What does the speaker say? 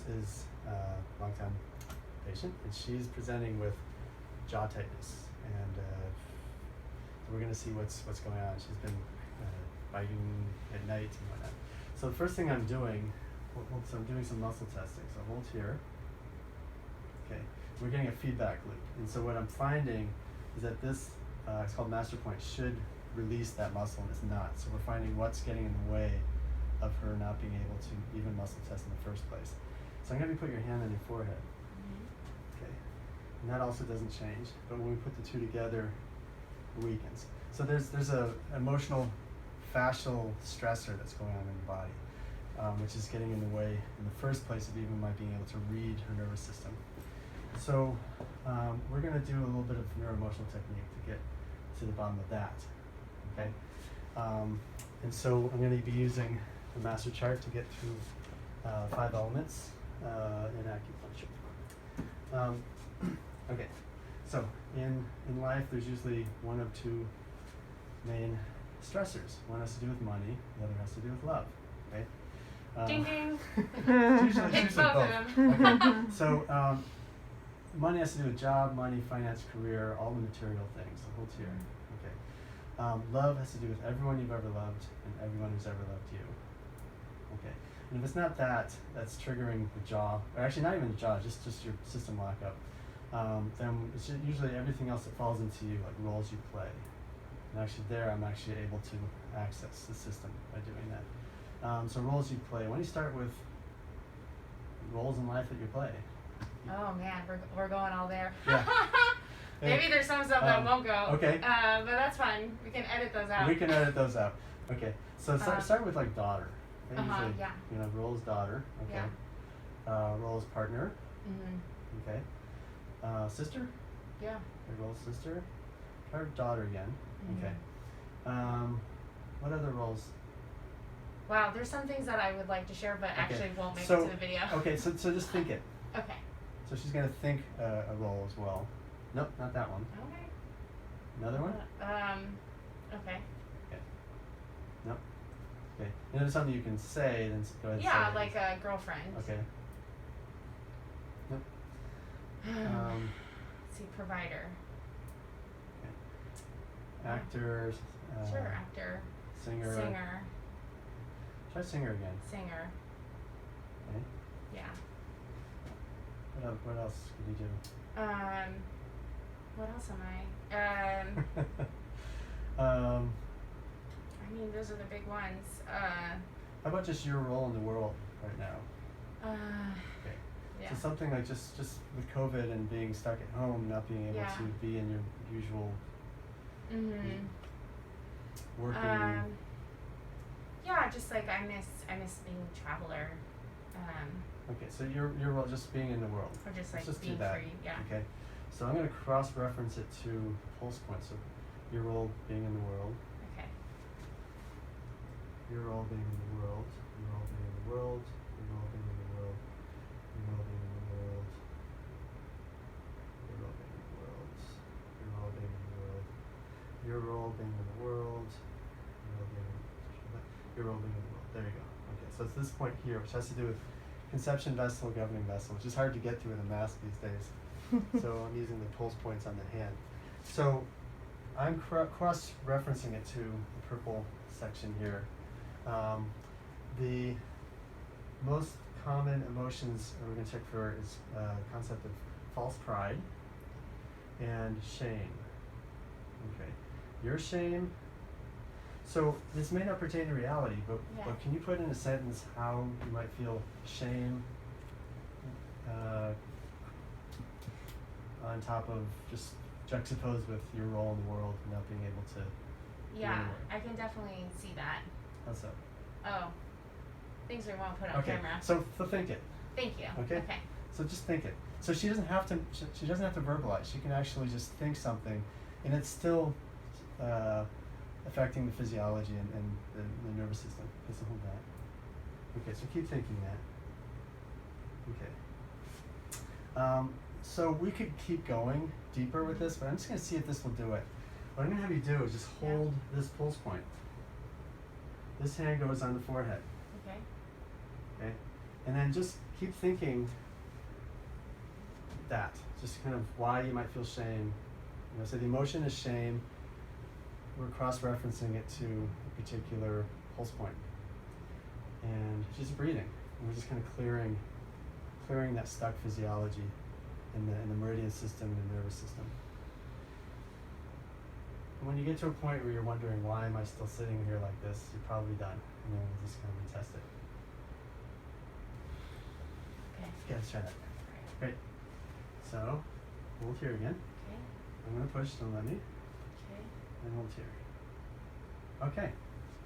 is a long-time patient, and she's presenting with jaw tightness, and so we're going to see what's going on. She's been biting at night and whatnot. So the first thing I'm doing, so I'm doing some muscle testing. So hold here. Okay, we're getting a feedback loop, and so what I'm finding is that this, it's called master point, should release that muscle, and it's not. So we're finding what's getting in the way of her not being able to even muscle test in the first place. So I'm going to put your hand on your forehead. Okay, and that also doesn't change, but when we put the two together, it weakens. So there's a emotional fascial stressor that's going on in the body, which is getting in the way in the first place of even my being able to read her nervous system. So we're going to do a little bit of neuroemotional technique to get to the bottom of that. Okay, and so I'm going to be using the master chart to get through 5 elements in acupuncture. Okay, so in life there's usually one of 2 main stressors. One has to do with money, the other has to do with love. Okay. Ding ding. It's usually both. Okay. So money has to do with job, money, finance, career, all the material things. The whole tier. Okay. Love has to do with everyone you've ever loved and everyone who's ever loved you. Okay. And if it's not that, that's triggering the jaw, or actually not even the jaw, just your system lockup. Then it's usually everything else that falls into you, like roles you play. And actually there, I'm actually able to access the system by doing that. So roles you play. Why don't you start with roles in life that you play? Oh man, we're going all there. Yeah. Maybe there's some stuff that won't go. Okay. But that's fine. We can edit those out. We can edit those out. Okay. So start with like daughter. Usually, yeah. Role as daughter. Okay. Yeah. Role as partner. Mm-hmm. Okay. Sister. Yeah. Okay, role as sister. Try daughter again. Mm-hmm. Okay. What other roles? Wow, there's some things that I would like to share, but actually won't make it to the video. Okay, so just think it. Okay. So she's gonna think a role as well. Nope, not that one. Okay. Another one? Okay. Okay. Nope. Okay. And if there's something you can say, then go ahead and say Yeah, it. like a girlfriend. Okay. Nope. Let's see, provider. Okay. Actor. Sure, actor. Singer. Singer. Try singer again. Singer. Okay. Yeah. What else could you do? What else am I? I mean, those are the big ones. How about just your role in the world right now? Okay. Yeah. So something like just with COVID and being stuck at home, not being able to be in your usual working. Yeah, just like I miss being a traveler. Okay, so your role just being in the world. Or just like Let's being do that. free. Yeah. Okay. So I'm going to cross-reference it to pulse point. So your role being in the world. Okay. Your role being in the world. Your role being in the world. Your role being in the world. Your role being in the world. Your role being in the world. Your role being in the world. Your role being in the world. Your role being in the world. There you go. Okay, so it's this point here, which has to do with conception vessel, governing vessel, which is hard to get to with a mask these days. So I'm using the pulse points on the hand. So I'm cross-referencing it to the purple section here. The most common emotions we're going to check for is concept of false pride and shame. Okay, your shame. So this may not pertain to reality, but can you put in a sentence how you might feel shame on top of just juxtaposed with your role in the world and not being able to Yeah, I can definitely see that. How's that? Oh, things we won't put on camera. So think it. Thank you. Okay. So just think it. So she doesn't have to verbalize. She can actually just think something, and it's still affecting the physiology and the nervous system. Just hold that. Okay, so keep thinking that. Okay. So we could keep going deeper with this, but I'm just going to see if this will do it. What I'm going to have you do is just hold this pulse point. This hand goes on the forehead. Okay. Okay. And then just keep thinking that, just kind of why you might feel shame. You know, so the emotion is shame. We're cross-referencing it to a particular pulse point. And she's breathing. And we're just kind of clearing that stuck physiology in the meridian system and the nervous system. And when you get to a point where you're wondering, why am I still sitting here like this, you're probably done. And then we'll just kind of retest it. Okay. Okay, let's try that. Great. So, hold here again. Okay. I'm going to push, don't let me. Okay. And hold here. Okay.